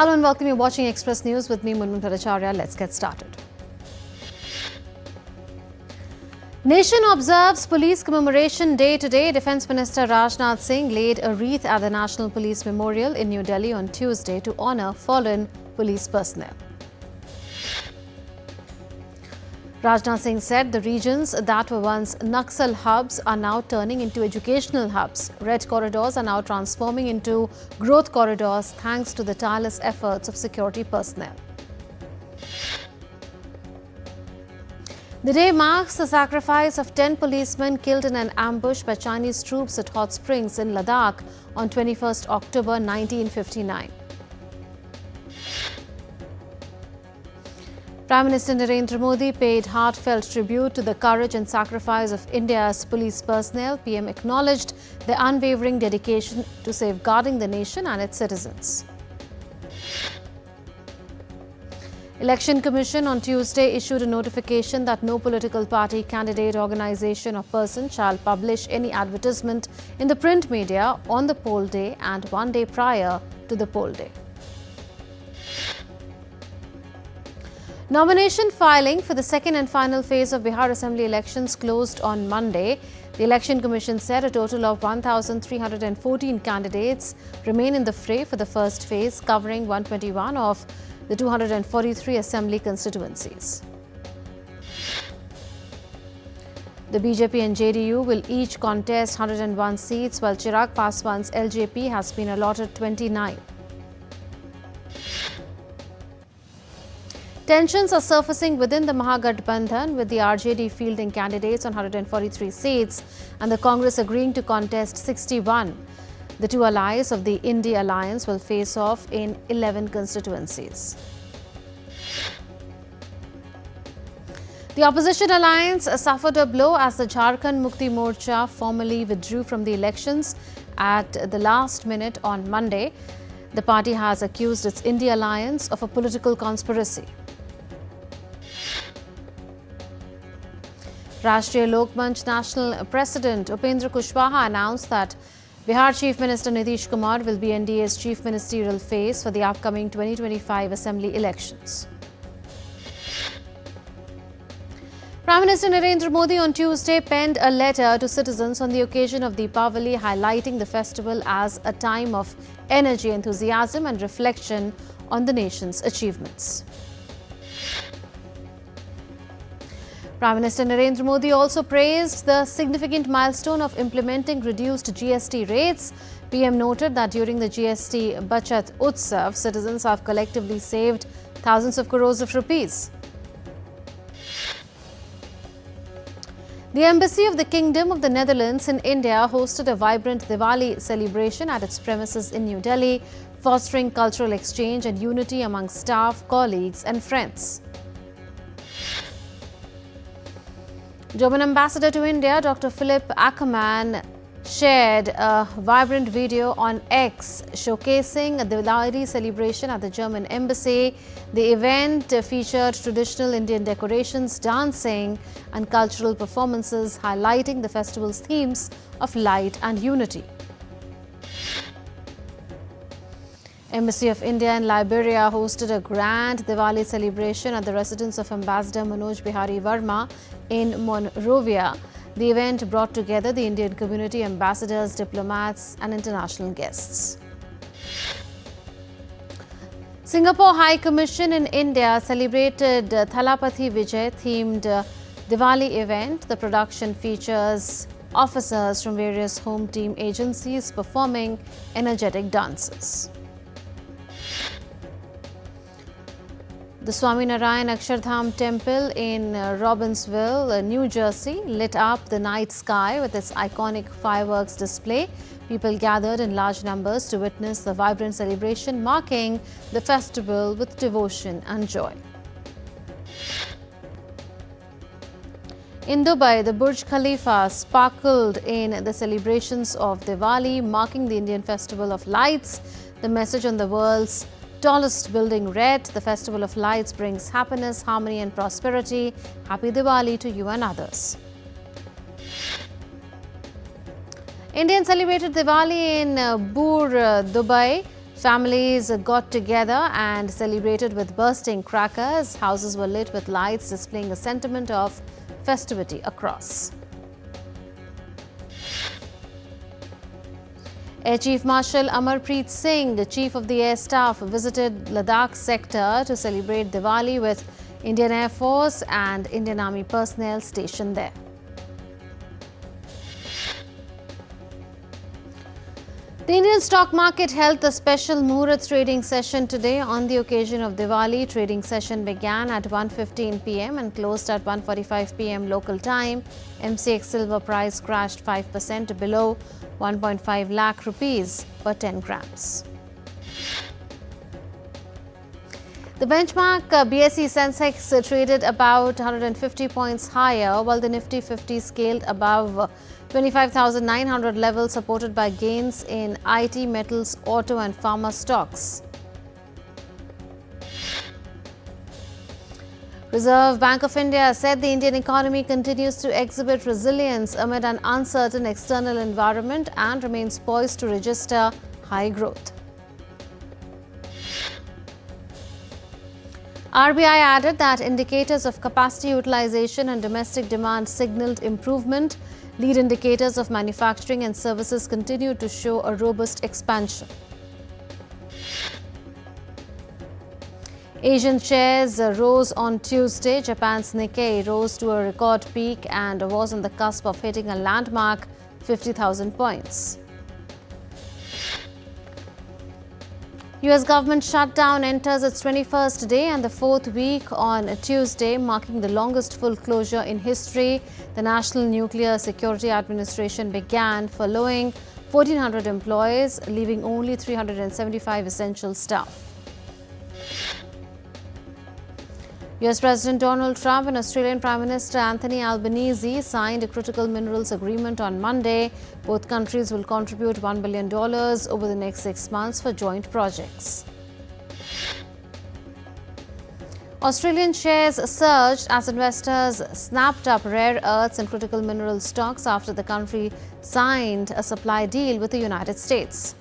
Hello and welcome. You're watching Express News with me, Munmun Bhattacharya. Let's get started. Nation observes Police Commemoration Day today. Defence Minister Rajnath Singh laid a wreath at the National Police Memorial in New Delhi on Tuesday to honour fallen police personnel. Rajnath Singh said the regions that were once Naxal hubs are now turning into educational hubs. Red corridors are now transforming into growth corridors thanks to the tireless efforts of security personnel. The day marks the sacrifice of 10 policemen killed in an ambush by Chinese troops at Hot Springs in Ladakh on 21st October 1959. Prime Minister Narendra Modi paid heartfelt tribute to the courage and sacrifice of India's police personnel. PM acknowledged their unwavering dedication to safeguarding the nation and its citizens. Election Commission on Tuesday issued a notification that no political party, candidate, organisation or person shall publish any advertisement in the print media on the poll day and 1 day prior to the poll day. Nomination filing for the second and final phase of Bihar Assembly elections closed on Monday. The Election Commission said a total of 1,314 candidates remain in the fray for the first phase, covering 121 of the 243 Assembly constituencies. The BJP and JDU will each contest 101 seats, while Chirag Paswan's LJP has been allotted 29. Tensions are surfacing within the Mahagathbandhan, with the RJD fielding candidates on 143 seats and the Congress agreeing to contest 61. The two allies of the India Alliance will face off in 11 constituencies. The opposition alliance suffered a blow as the Jharkhand Mukti Morcha formally withdrew from the elections at the last minute on Monday. The party has accused its India Alliance of a political conspiracy. Rashtriya Lok Manch National President Upendra Kushwaha announced that Bihar Chief Minister Nitish Kumar will be NDA's chief ministerial face for the upcoming 2025 Assembly elections. Prime Minister Narendra Modi on Tuesday penned a letter to citizens on the occasion of Deepavali, highlighting the festival as a time of energy, enthusiasm and reflection on the nation's achievements. Prime Minister Narendra Modi also praised the significant milestone of implementing reduced GST rates. PM noted that during the GST Bachat Utsav, citizens have collectively saved thousands of crores of rupees. The Embassy of the Kingdom of the Netherlands in India hosted a vibrant Diwali celebration at its premises in New Delhi, fostering cultural exchange and unity among staff, colleagues and friends. German Ambassador to India, Dr. Philip Ackermann, shared a vibrant video on X showcasing a Diwali celebration at the German Embassy. The event featured traditional Indian decorations, dancing and cultural performances, highlighting the festival's themes of light and unity. Embassy of India in Liberia hosted a grand Diwali celebration at the residence of Ambassador Manoj Bihari Verma in Monrovia. The event brought together the Indian community, ambassadors, diplomats and international guests. Singapore High Commission in India celebrated Thalapathy Vijay themed Diwali event. The production features officers from various home team agencies performing energetic dances. The Swaminarayan Akshardham Temple in Robbinsville, New Jersey, lit up the night sky with its iconic fireworks display. People gathered in large numbers to witness the vibrant celebration, marking the festival with devotion and joy. In Dubai, the Burj Khalifa sparkled in the celebrations of Diwali, marking the Indian Festival of Lights. The message on the world's tallest building read, "The Festival of Lights brings happiness, harmony and prosperity. Happy Diwali to you and others." Indians celebrated Diwali in Bur, Dubai. Families got together and celebrated with bursting crackers. Houses were lit with lights, displaying a sentiment of festivity across. Air Chief Marshal Amarpreet Singh, the Chief of the Air Staff, visited Ladakh sector to celebrate Diwali with Indian Air Force and Indian Army personnel stationed there. The Indian stock market held a special Muhurat trading session today on the occasion of Diwali. Trading session began at 1:15 p.m. and closed at 1:45 p.m. local time. MCX silver price crashed 5% to below 1.5 lakh rupees per 10 grams. The benchmark BSE Sensex traded about 150 points higher, while the Nifty 50 scaled above 25,900 level, supported by gains in IT, metals, auto and pharma stocks. Reserve Bank of India said the Indian economy continues to exhibit resilience amid an uncertain external environment and remains poised to register high growth. RBI added that indicators of capacity utilization and domestic demand signaled improvement. Lead indicators of manufacturing and services continued to show a robust expansion. Asian shares rose on Tuesday. Japan's Nikkei rose to a record peak and was on the cusp of hitting a landmark 50,000 points. US government shutdown enters its 21st day and the fourth week on Tuesday, marking the longest full closure in history. The National Nuclear Security Administration began furloughing 1,400 employees, leaving only 375 essential staff. US President Donald Trump and Australian Prime Minister Anthony Albanese signed a critical minerals agreement on Monday. Both countries will contribute $1 billion over the next 6 months for joint projects. Australian shares surged as investors snapped up rare earths and critical mineral stocks after the country signed a supply deal with the United States.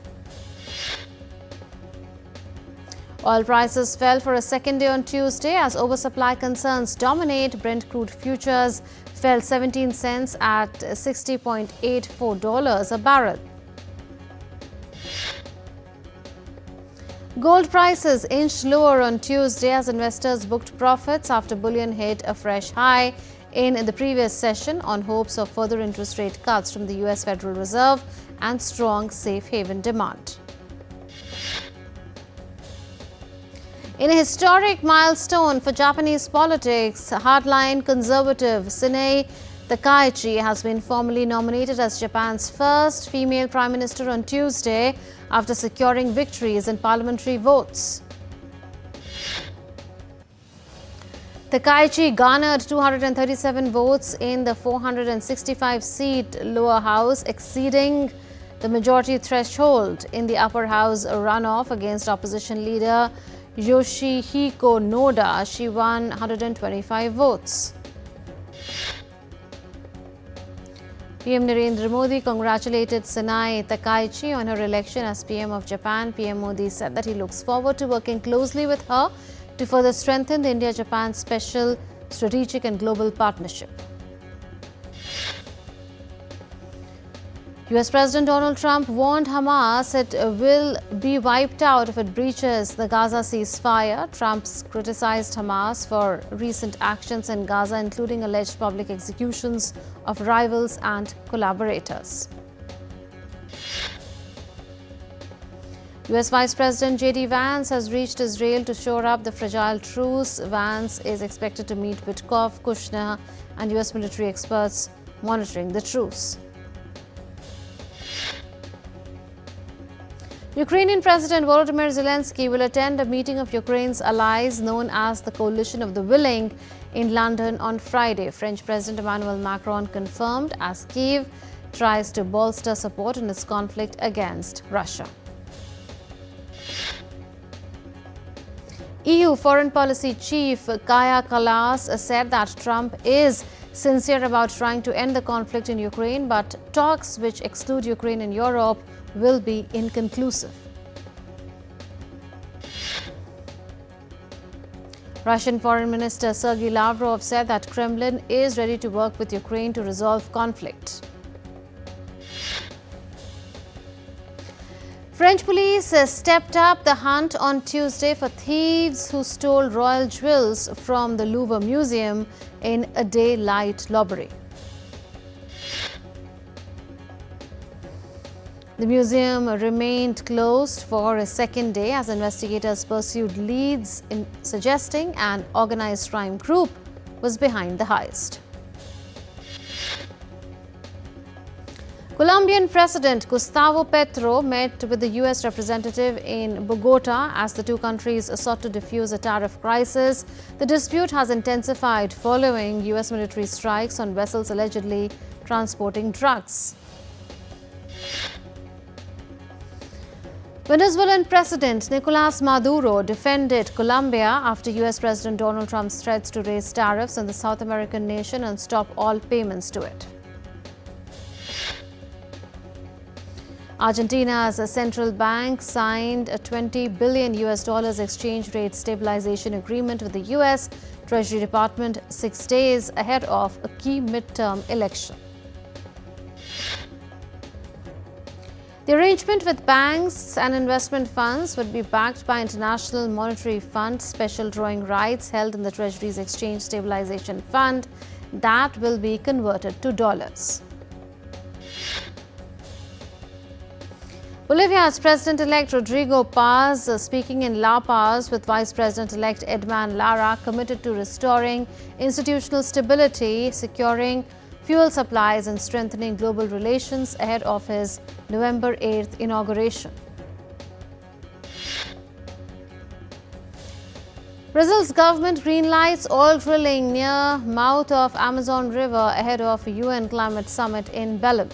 Oil prices fell for a second day on Tuesday as oversupply concerns dominate. Brent crude futures fell 17 cents at $60.84 a barrel. Gold prices inched lower on Tuesday as investors booked profits after bullion hit a fresh high in the previous session on hopes of further interest rate cuts from the US Federal Reserve and strong safe haven demand. In a historic milestone for Japanese politics, hardline conservative Shinei Takaichi has been formally nominated as Japan's first female prime minister on Tuesday after securing victories in parliamentary votes. Takaichi garnered 237 votes in the 465-seat lower house, exceeding the majority threshold. In the upper house runoff against opposition leader Yoshihiko Noda, she won 125 votes. PM Narendra Modi congratulated Shinei Takaichi on her election as PM of Japan. PM Modi said that he looks forward to working closely with her to further strengthen the India-Japan special, strategic and global partnership. US President Donald Trump warned Hamas it will be wiped out if it breaches the Gaza ceasefire. Trump's criticized Hamas for recent actions in Gaza, including alleged public executions of rivals and collaborators. US Vice President J.D. Vance has reached Israel to shore up the fragile truce. Vance is expected to meet Witkoff, Kushner and US military experts monitoring the truce. Ukrainian President Volodymyr Zelensky will attend a meeting of Ukraine's allies known as the Coalition of the Willing in London on Friday. French President Emmanuel Macron confirmed as Kyiv tries to bolster support in its conflict against Russia. EU Foreign Policy Chief Kaja Kallas said that Trump is sincere about trying to end the conflict in Ukraine, but talks which exclude Ukraine and Europe will be inconclusive. Russian Foreign Minister Sergei Lavrov said that Kremlin is ready to work with Ukraine to resolve conflict. French police stepped up the hunt on Tuesday for thieves who stole royal jewels from the Louvre Museum in a daylight robbery. The museum remained closed for a second day as investigators pursued leads suggesting an organized crime group was behind the heist. Colombian President Gustavo Petro met with the U.S. representative in Bogota as the two countries sought to defuse a tariff crisis. The dispute has intensified following U.S. military strikes on vessels allegedly transporting drugs. Venezuelan President Nicolas Maduro defended Colombia after U.S. President Donald Trump's threats to raise tariffs on the South American nation and stop all payments to it. Argentina's central bank signed a $20 billion exchange rate stabilization agreement with the U.S. Treasury Department 6 days ahead of a key midterm election. The arrangement with banks and investment funds would be backed by International Monetary Fund special drawing rights held in the Treasury's Exchange Stabilization Fund that will be converted to dollars. Bolivia's President-elect Rodrigo Paz, speaking in La Paz with Vice President-elect Edman Lara, committed to restoring institutional stability, securing fuel supplies and strengthening global relations ahead of his November 8th inauguration. Brazil's government greenlights oil drilling near mouth of Amazon River ahead of UN climate summit in Belém.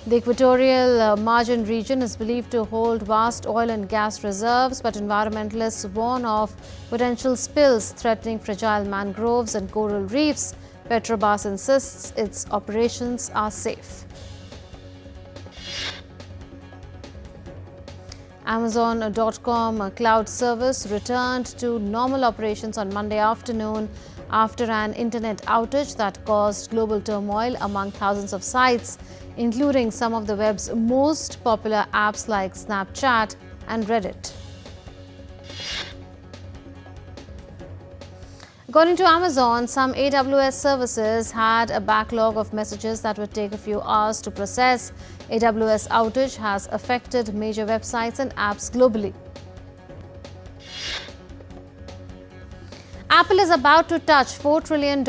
The equatorial margin region is believed to hold vast oil and gas reserves, but environmentalists warn of potential spills threatening fragile mangroves and coral reefs. Petrobras insists its operations are safe. Amazon.com cloud service returned to normal operations on Monday afternoon after an internet outage that caused global turmoil among thousands of sites, including some of the web's most popular apps like Snapchat and Reddit. According to Amazon, some AWS services had a backlog of messages that would take a few hours to process. AWS outage has affected major websites and apps globally. Apple is about to touch $4 trillion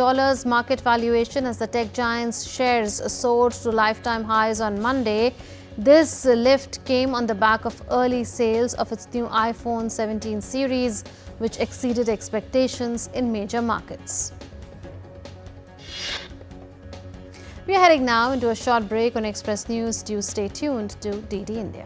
market valuation as the tech giant's shares soared to lifetime highs on Monday. This lift came on the back of early sales of its new iPhone 17 series, which exceeded expectations in major markets. We are heading now into a short break on Express News. Do stay tuned to DD India.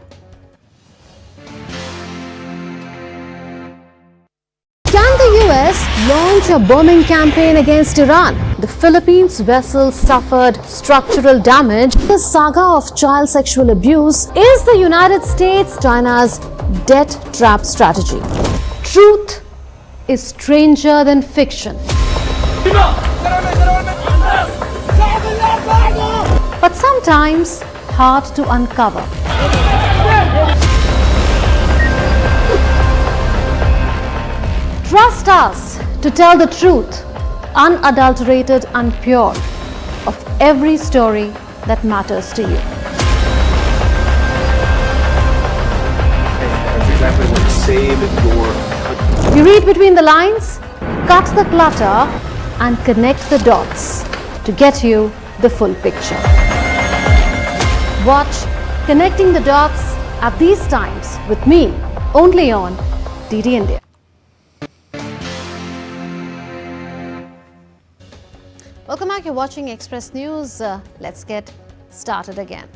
US launch a bombing campaign against Iran. The Philippines vessel suffered structural damage. The saga of child sexual abuse is the United States China's debt trap strategy. Truth is stranger than fiction. But sometimes hard to uncover. Trust us to tell the truth, unadulterated and pure, of every story that matters to you. That's exactly what save your country. You read between the lines, cut the clutter, and connect the dots to get you the full picture. Watch Connecting the Dots at these times with me, only on DD India. Welcome back, you're watching Express News. Let's get started again.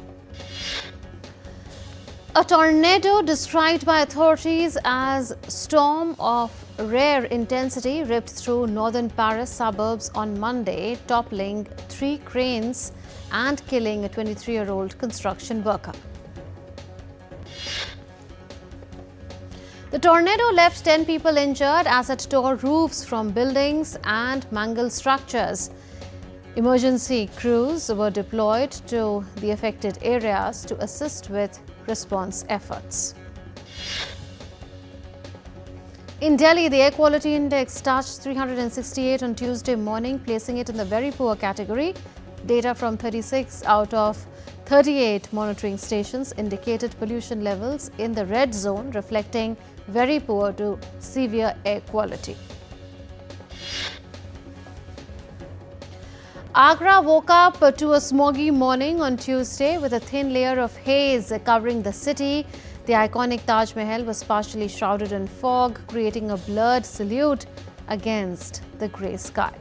A tornado described by authorities as storm of rare intensity ripped through northern Paris suburbs on Monday, toppling 3 cranes and killing a 23-year-old construction worker. The tornado left 10 people injured as it tore roofs from buildings and mangled structures. Emergency crews were deployed to the affected areas to assist with response efforts. In Delhi, the air quality index touched 368 on Tuesday morning, placing it in the very poor category. Data from 36 out of 38 monitoring stations indicated pollution levels in the red zone, reflecting very poor to severe air quality. Agra woke up to a smoggy morning on Tuesday with a thin layer of haze covering the city. The iconic Taj Mahal was partially shrouded in fog, creating a blurred silhouette against the grey sky.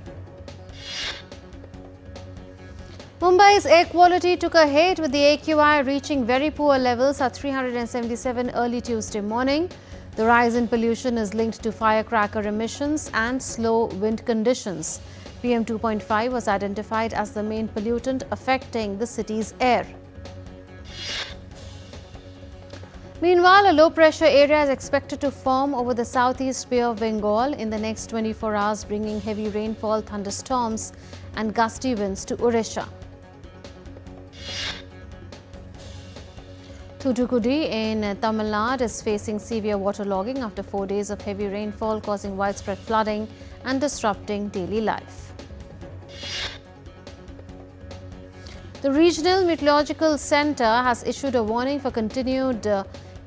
Mumbai's air quality took a hit with the AQI reaching very poor levels at 377 early Tuesday morning. The rise in pollution is linked to firecracker emissions and slow wind conditions. PM 2.5 was identified as the main pollutant affecting the city's air. Meanwhile, a low-pressure area is expected to form over the southeast Bay of Bengal in the next 24 hours, bringing heavy rainfall, thunderstorms and gusty winds to Odisha. Thoothukudi in Tamil Nadu is facing severe waterlogging after 4 days of heavy rainfall, causing widespread flooding and disrupting daily life. The Regional Meteorological Centre has issued a warning for continued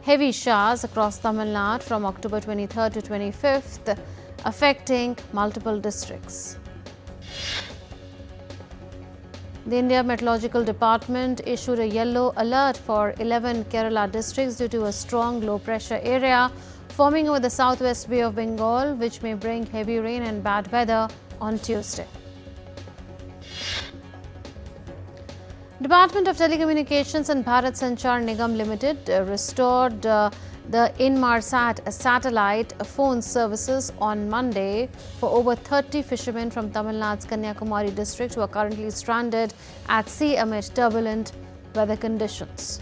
heavy showers across Tamil Nadu from October 23rd to 25th, affecting multiple districts. The India Meteorological Department issued a yellow alert for 11 Kerala districts due to a strong low-pressure area forming over the southwest Bay of Bengal, which may bring heavy rain and bad weather on Tuesday. Department of Telecommunications and Bharat Sanchar Nigam Limited restored the Inmarsat satellite phone services on Monday for over 30 fishermen from Tamil Nadu's Kanyakumari district who are currently stranded at sea amid turbulent weather conditions.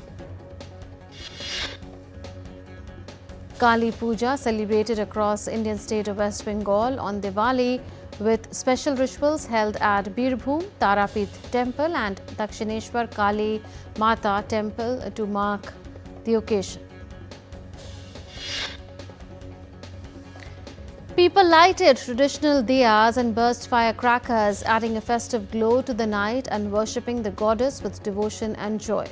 Kali Puja celebrated across Indian state of West Bengal on Diwali with special rituals held at Birbhum, Tarapith temple and Dakshineshwar Kali Mata temple to mark the occasion. People lighted traditional diyas and burst firecrackers, adding a festive glow to the night and worshipping the goddess with devotion and joy.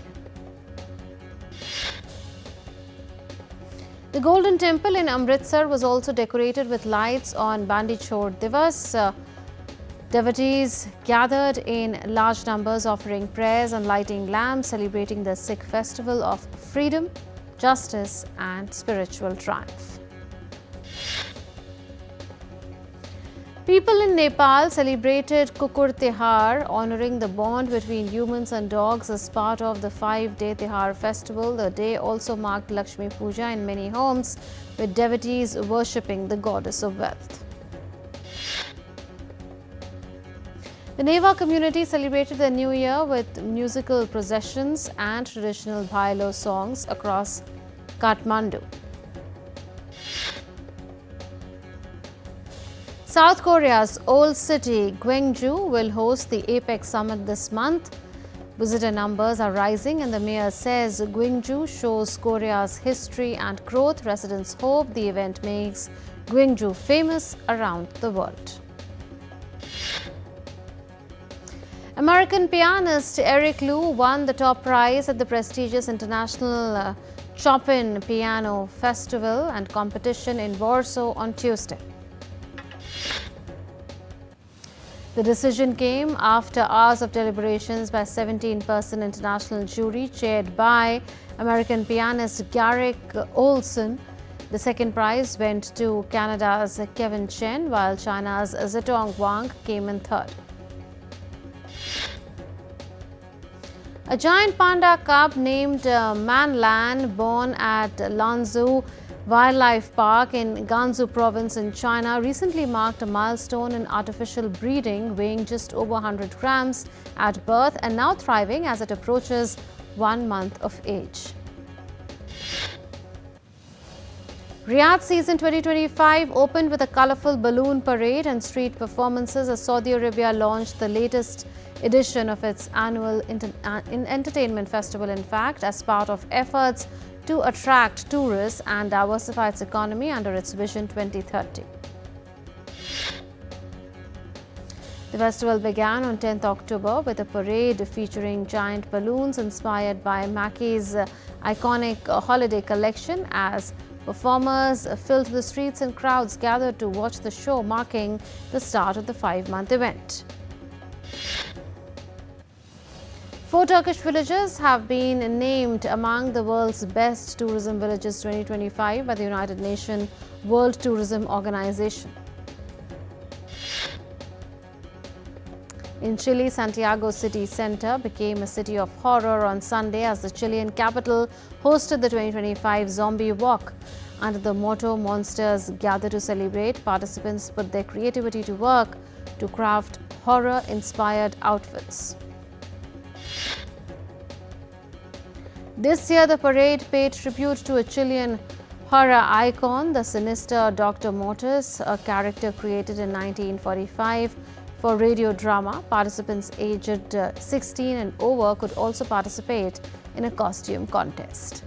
The Golden Temple in Amritsar was also decorated with lights on Bandi Chhod Divas. Devotees gathered in large numbers offering prayers and lighting lamps, celebrating the Sikh festival of freedom, justice and spiritual triumph. People in Nepal celebrated Kukur Tihar, honoring the bond between humans and dogs as part of the 5-day Tihar festival. The day also marked Lakshmi Puja in many homes, with devotees worshipping the goddess of wealth. The Neva community celebrated the New Year with musical processions and traditional Bhailo songs across Kathmandu. South Korea's old city, Gwangju, will host the APEC summit this month. Visitor numbers are rising and the mayor says Gwangju shows Korea's history and growth. Residents hope the event makes Gwangju famous around the world. American pianist Eric Liu won the top prize at the prestigious International Chopin Piano Festival and competition in Warsaw on Tuesday. The decision came after hours of deliberations by a 17-person international jury chaired by American pianist Garrick Olson. The second prize went to Canada's Kevin Chen, while China's Zitong Wang came in third. A giant panda cub named Manlan, born at Lanzhou Wildlife Park in Gansu province in China, recently marked a milestone in artificial breeding, weighing just over 100 grams at birth and now thriving as it approaches 1 month of age. Riyadh season 2025 opened with a colorful balloon parade and street performances as Saudi Arabia launched the latest edition of its annual entertainment festival, in fact, as part of efforts to attract tourists and diversify its economy under its Vision 2030. The festival began on 10th October with a parade featuring giant balloons inspired by Mackey's iconic holiday collection as performers filled the streets and crowds gathered to watch the show, marking the start of the 5-month event. 4 Turkish villages have been named among the world's best tourism villages 2025 by the United Nations World Tourism Organization. In Chile, Santiago city center became a city of horror on Sunday as the Chilean capital hosted the 2025 Zombie Walk. Under the motto "Monsters Gather to Celebrate," participants put their creativity to work to craft horror-inspired outfits. This year, the parade paid tribute to a Chilean horror icon, the sinister Dr. Mortis, a character created in 1945 for radio drama. Participants aged 16 and over could also participate in a costume contest.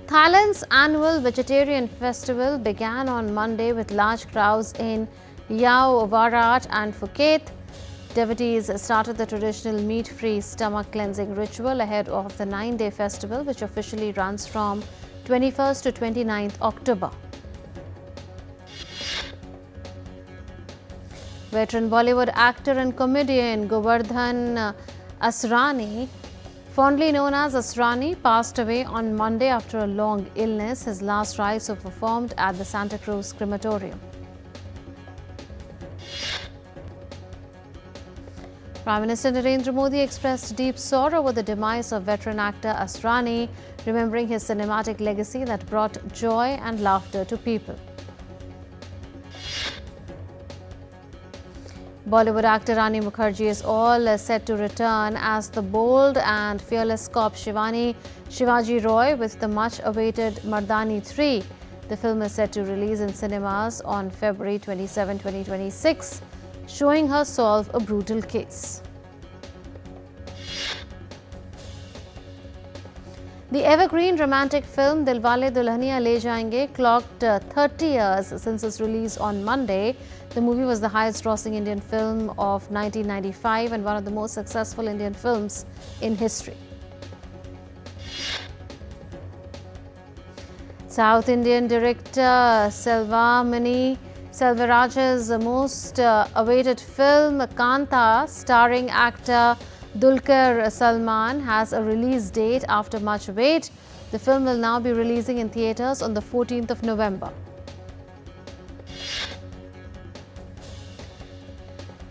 Thailand's annual vegetarian festival began on Monday with large crowds in Yao Warat and Phuket. Devotees started the traditional meat-free stomach cleansing ritual ahead of the 9-day festival, which officially runs from 21st to 29th October. Veteran Bollywood actor and comedian Govardhan Asrani, fondly known as Asrani, passed away on Monday after a long illness. His last rites were performed at the Santa Cruz crematorium. Prime Minister Narendra Modi expressed deep sorrow over the demise of veteran actor Asrani, remembering his cinematic legacy that brought joy and laughter to people. Bollywood actor Rani Mukherjee is all set to return as the bold and fearless cop Shivani Shivaji Roy with the much-awaited Mardani 3. The film is set to release in cinemas on February 27, 2026, showing her solve a brutal case. The evergreen romantic film Dilwale Dulhaniya Le Jayenge clocked 30 years since its release on Monday. The movie was the highest-grossing Indian film of 1995 and one of the most successful Indian films in history. South Indian director Selvaraj's most awaited film Kanta, starring actor Dulquer Salman, has a release date after much wait. The film will now be releasing in theatres on the 14th of November.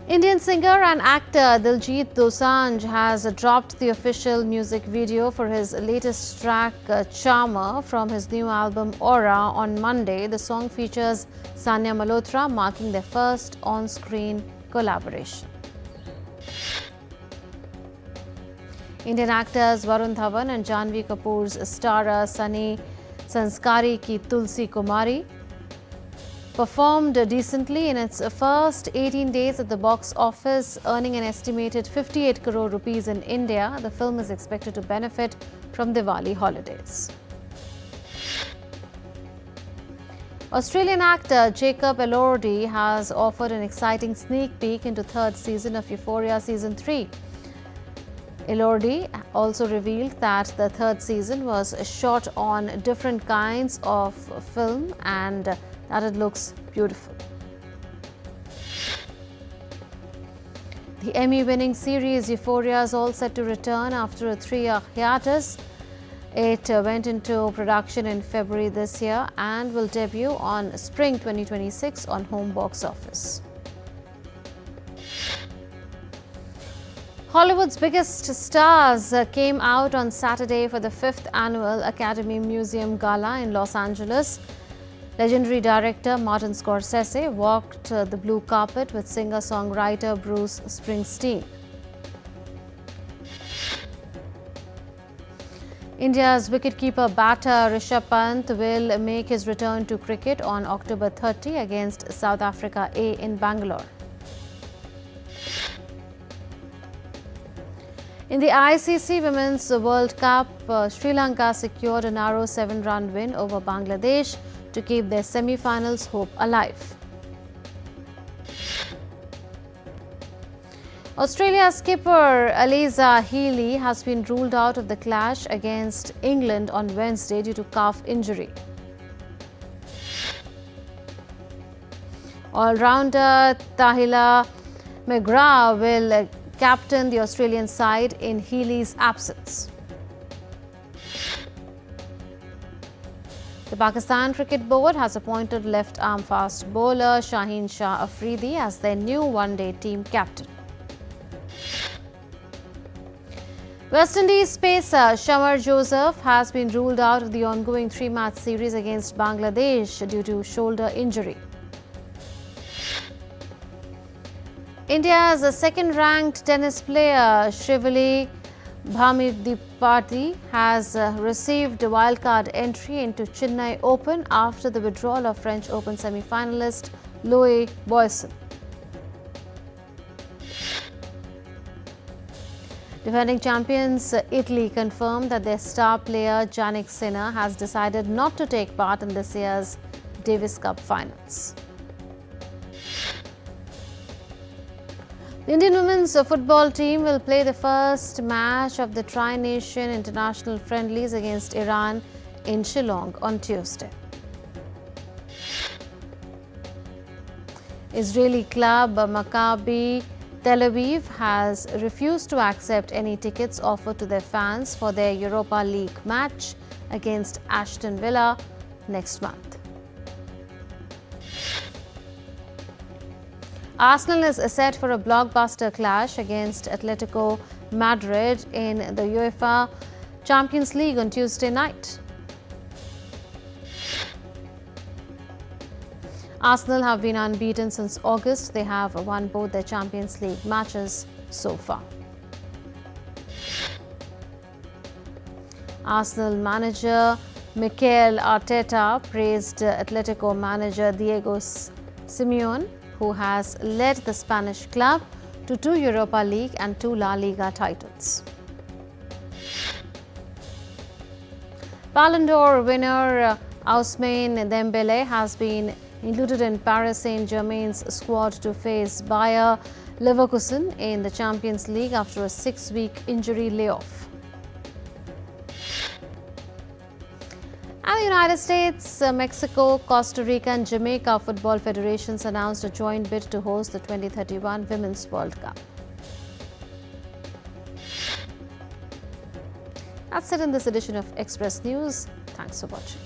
Indian singer and actor Diljit Dosanjh has dropped the official music video for his latest track, Charmer, from his new album Aura on Monday. The song features Sanya Malhotra, marking their first on-screen collaboration. Indian actors Varun Dhawan and Janhvi Kapoor's star Sunny Sanskari Ki Tulsi Kumari performed decently in its first 18 days at the box office, earning an estimated 58 crore rupees in India. The film is expected to benefit from Diwali holidays. Australian actor Jacob Elordi has offered an exciting sneak peek into third season of Euphoria Season 3. Elordi also revealed that the third season was shot on different kinds of film and that it looks beautiful. The Emmy-winning series Euphoria is all set to return after a 3-year hiatus. It went into production in February this year and will debut on Spring 2026 on home box office. Hollywood's biggest stars came out on Saturday for the 5th Annual Academy Museum Gala in Los Angeles. Legendary director Martin Scorsese walked the blue carpet with singer-songwriter Bruce Springsteen. India's wicketkeeper batter Rishabh Pant will make his return to cricket on October 30 against South Africa A in Bangalore. In the ICC Women's World Cup, Sri Lanka secured a narrow 7-run win over Bangladesh to keep their semi-finals hope alive. Australia's skipper Aliza Healy has been ruled out of the clash against England on Wednesday due to calf injury. All-rounder Tahila McGrath will captain the Australian side in Healy's absence. The Pakistan Cricket Board has appointed left-arm fast bowler Shaheen Shah Afridi as their new one-day team captain. West Indies pacer Shamar Joseph has been ruled out of the ongoing 3-match series against Bangladesh due to shoulder injury. India's second-ranked tennis player Shrivali Bhamidipati has received a wildcard entry into Chennai Open after the withdrawal of French Open semi-finalist Louis Boisson. Defending champions Italy confirmed that their star player Jannik Sinner has decided not to take part in this year's Davis Cup finals. The Indian women's football team will play the first match of the Tri-Nation International Friendlies against Iran in Shillong on Tuesday. Israeli club Maccabi Tel Aviv has refused to accept any tickets offered to their fans for their Europa League match against Aston Villa next month. Arsenal is set for a blockbuster clash against Atletico Madrid in the UEFA Champions League on Tuesday night. Arsenal have been unbeaten since August. They have won both their Champions League matches so far. Arsenal manager Mikel Arteta praised Atletico manager Diego Simeone, who has led the Spanish club to 2 Europa League and 2 La Liga titles. Ballon d'Or winner Ousmane Dembele has been included in Paris Saint-Germain's squad to face Bayer Leverkusen in the Champions League after a 6-week injury layoff. And the United States, Mexico, Costa Rica and Jamaica football federations announced a joint bid to host the 2031 Women's World Cup. That's it in this edition of Express News. Thanks for watching.